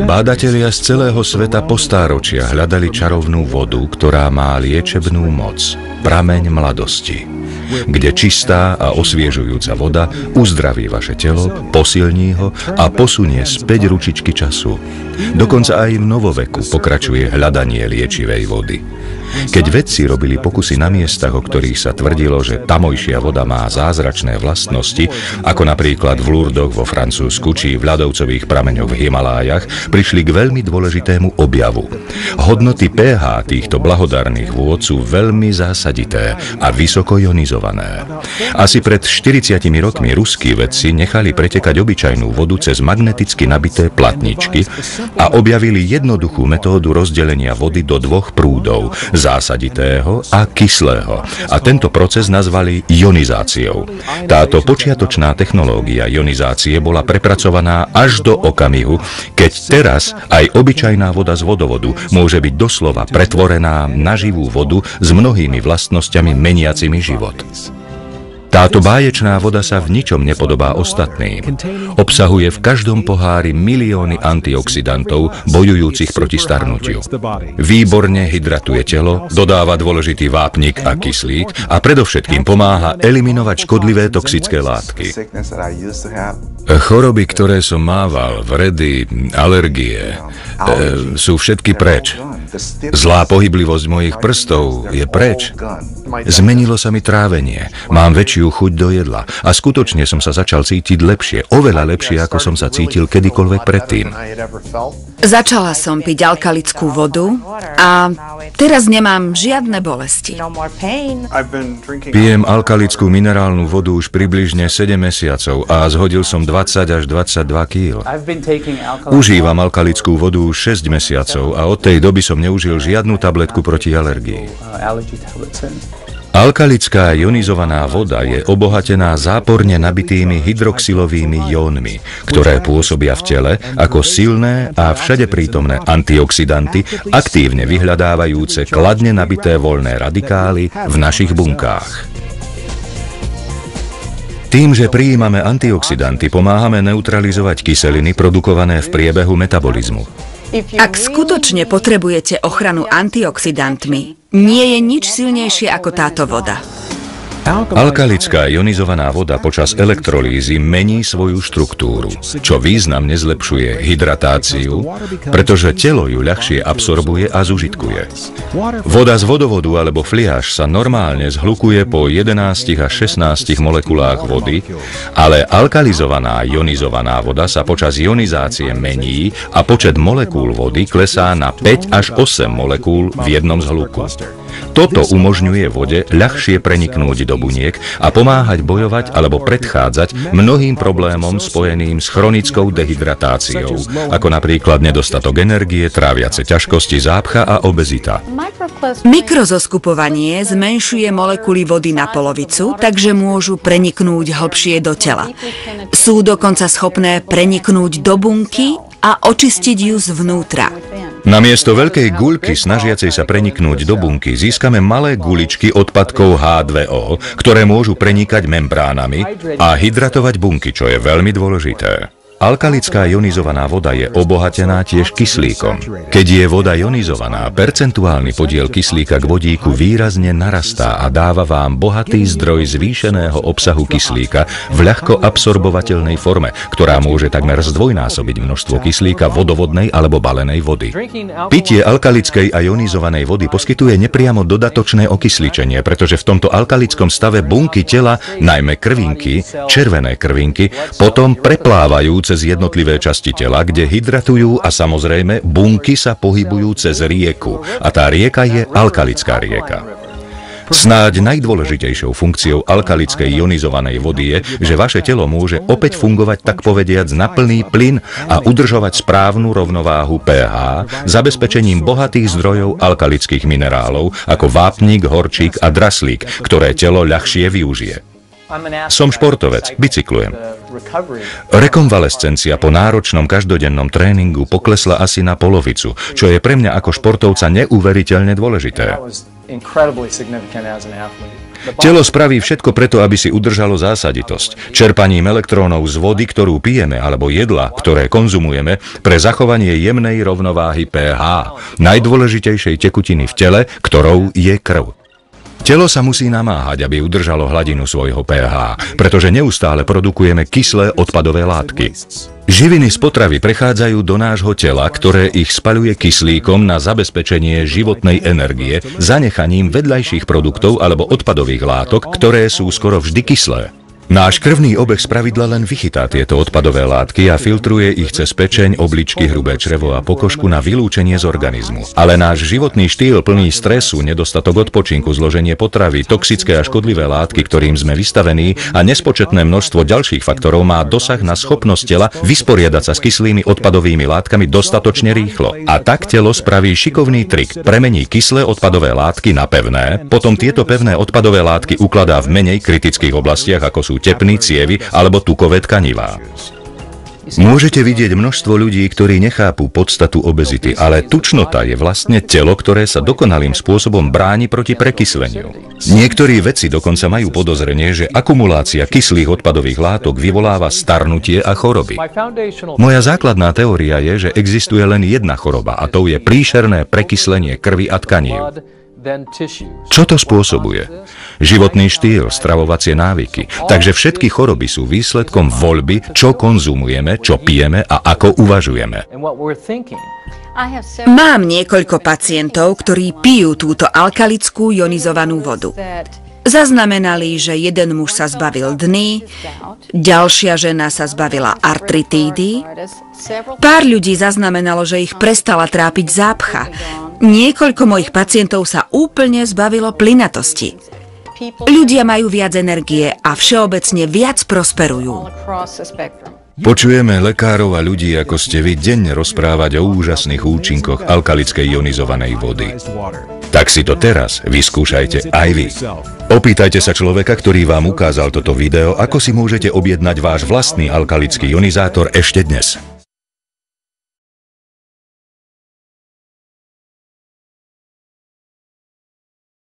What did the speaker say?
Bádatelia z celého sveta po stáročia hľadali čarovnú vodu, ktorá má liečebnú moc, prameň mladosti, kde čistá a osviežujúca voda uzdraví vaše telo, posilní ho a posunie späť ručičky času. Dokonca aj v novoveku pokračuje hľadanie liečivej vody. Keď vedci robili pokusy na miestach, o ktorých sa tvrdilo, že tamojšia voda má zázračné vlastnosti, ako napríklad v Lurdoch vo Francúzsku či v ľadovcových prameňoch v Himalájach, prišli k veľmi dôležitému objavu. Hodnoty pH týchto blahodarných vôd sú veľmi zásadité a vysoko ionizované. Asi pred 40 rokmi ruskí vedci nechali pretekať obyčajnú vodu cez magneticky nabité platničky a objavili jednoduchú metódu rozdelenia vody do dvoch prúdov, zásaditého a kyslého. A tento proces nazvali ionizáciou. Táto počiatočná technológia ionizácie bola prepracovaná až do okamihu, keď teraz aj obyčajná voda z vodovodu môže byť doslova pretvorená na živú vodu s mnohými vlastnosťami meniacimi život. Táto báječná voda sa v ničom nepodobá ostatným. Obsahuje v každom pohári milióny antioxidantov bojujúcich proti starnutiu. Výborne hydratuje telo, dodáva dôležitý vápnik a kyslík a predovšetkým pomáha eliminovať škodlivé toxické látky. Choroby, ktoré som mával, vredy, alergie, sú všetky preč. Zlá pohyblivosť mojich prstov je preč. Zmenilo sa mi trávenie, mám väčšiu chuť do jedla a skutočne som sa začal cítiť lepšie, oveľa lepšie, ako som sa cítil kedykoľvek predtým. Začala som piť alkalickú vodu a teraz nemám žiadne bolesti. Pijem alkalickú minerálnu vodu už približne 7 mesiacov a zhodil som 20 až 22 kg. Užívam alkalickú vodu už 6 mesiacov a od tej doby som neužil žiadnu tabletku proti alergii. Alkalická ionizovaná voda je obohatená záporne nabitými hydroxylovými jónmi, ktoré pôsobia v tele ako silné a všade prítomné antioxidanty, aktívne vyhľadávajúce kladne nabité voľné radikály v našich bunkách. Tým, že prijímame antioxidanty, pomáhame neutralizovať kyseliny produkované v priebehu metabolizmu. Ak skutočne potrebujete ochranu antioxidantmi, nie je nič silnejšie ako táto voda. Alkalická ionizovaná voda počas elektrolýzy mení svoju štruktúru, čo významne zlepšuje hydratáciu, pretože telo ju ľahšie absorbuje a zužitkuje. Voda z vodovodu alebo fliaž sa normálne zhlukuje po 11 až 16 molekulách vody, ale alkalizovaná ionizovaná voda sa počas ionizácie mení a počet molekúl vody klesá na 5 až 8 molekúl v jednom zhluku. Toto umožňuje vode ľahšie preniknúť do buniek a pomáhať bojovať alebo predchádzať mnohým problémom spojeným s chronickou dehydratáciou, ako napríklad nedostatok energie, tráviace ťažkosti, zápcha a obezita. Mikrozoskupovanie zmenšuje molekuly vody na polovicu, takže môžu preniknúť hlbšie do tela. Sú dokonca schopné preniknúť do bunky a očistiť ju zvnútra. Namiesto veľkej guľky snažiacej sa preniknúť do bunky získame malé guličky odpadkov H2O, ktoré môžu prenikať membránami a hydratovať bunky, čo je veľmi dôležité. Alkalická ionizovaná voda je obohatená tiež kyslíkom. Keď je voda ionizovaná, percentuálny podiel kyslíka k vodíku výrazne narastá a dáva vám bohatý zdroj zvýšeného obsahu kyslíka v ľahko absorbovateľnej forme, ktorá môže takmer zdvojnásobiť množstvo kyslíka vodovodnej alebo balenej vody. Pitie alkalickej a ionizovanej vody poskytuje nepriamo dodatočné okysličenie, pretože v tomto alkalickom stave bunky tela, najmä krvinky, červené krvinky, potom preplávajú cez jednotlivé časti tela, kde hydratujú a samozrejme bunky sa pohybujú cez rieku a tá rieka je alkalická rieka. Snáď najdôležitejšou funkciou alkalickej ionizovanej vody je, že vaše telo môže opäť fungovať tak povediac na plný plyn a udržovať správnu rovnováhu pH zabezpečením bohatých zdrojov alkalických minerálov ako vápnik, horčík a draslík, ktoré telo ľahšie využije. Som športovec, bicyklujem. Rekonvalescencia po náročnom každodennom tréningu poklesla asi na polovicu, čo je pre mňa ako športovca neuveriteľne dôležité. Telo spraví všetko preto, aby si udržalo zásaditosť. Čerpaním elektrónov z vody, ktorú pijeme, alebo jedla, ktoré konzumujeme, pre zachovanie jemnej rovnováhy pH, najdôležitejšej tekutiny v tele, ktorou je krv. Telo sa musí namáhať, aby udržalo hladinu svojho pH, pretože neustále produkujeme kyslé odpadové látky. Živiny z potravy prechádzajú do nášho tela, ktoré ich spaľuje kyslíkom na zabezpečenie životnej energie, zanechaním vedľajších produktov alebo odpadových látok, ktoré sú skoro vždy kyslé. Náš krvný obeh spravidla len vychytá tieto odpadové látky a filtruje ich cez pečeň, obličky, hrubé črevo a pokožku na vylúčenie z organizmu. Ale náš životný štýl plný stresu, nedostatok odpočinku, zloženie potravy, toxické a škodlivé látky, ktorým sme vystavení a nespočetné množstvo ďalších faktorov má dosah na schopnosť tela vysporiadať sa s kyslými odpadovými látkami dostatočne rýchlo. A tak telo spraví šikovný trik, premení kyslé odpadové látky na pevné, potom tieto pevné odpadové látky ukladá v menej kritických oblastiach, ako sú tepny, cievy alebo tukové tkanivá. Môžete vidieť množstvo ľudí, ktorí nechápu podstatu obezity, ale tučnota je vlastne telo, ktoré sa dokonalým spôsobom bráni proti prekysleniu. Niektorí vedci dokonca majú podozrenie, že akumulácia kyslých odpadových látok vyvoláva starnutie a choroby. Moja základná teória je, že existuje len jedna choroba a tou je príšerné prekyslenie krvi a tkanív. Čo to spôsobuje? Životný štýl, stravovacie návyky. Takže všetky choroby sú výsledkom voľby, čo konzumujeme, čo pijeme a ako uvažujeme. Mám niekoľko pacientov, ktorí pijú túto alkalickú ionizovanú vodu. Zaznamenali, že jeden muž sa zbavil dny, ďalšia žena sa zbavila artritídy, pár ľudí zaznamenalo, že ich prestala trápiť zápcha. Niekoľko mojich pacientov sa úplne zbavilo plynatosti. Ľudia majú viac energie a všeobecne viac prosperujú. Počujeme lekárov a ľudí, ako ste vy, denne rozprávať o úžasných účinkoch alkalickej ionizovanej vody. Tak si to teraz vyskúšajte aj vy. Opýtajte sa človeka, ktorý vám ukázal toto video, ako si môžete objednať váš vlastný alkalický ionizátor ešte dnes.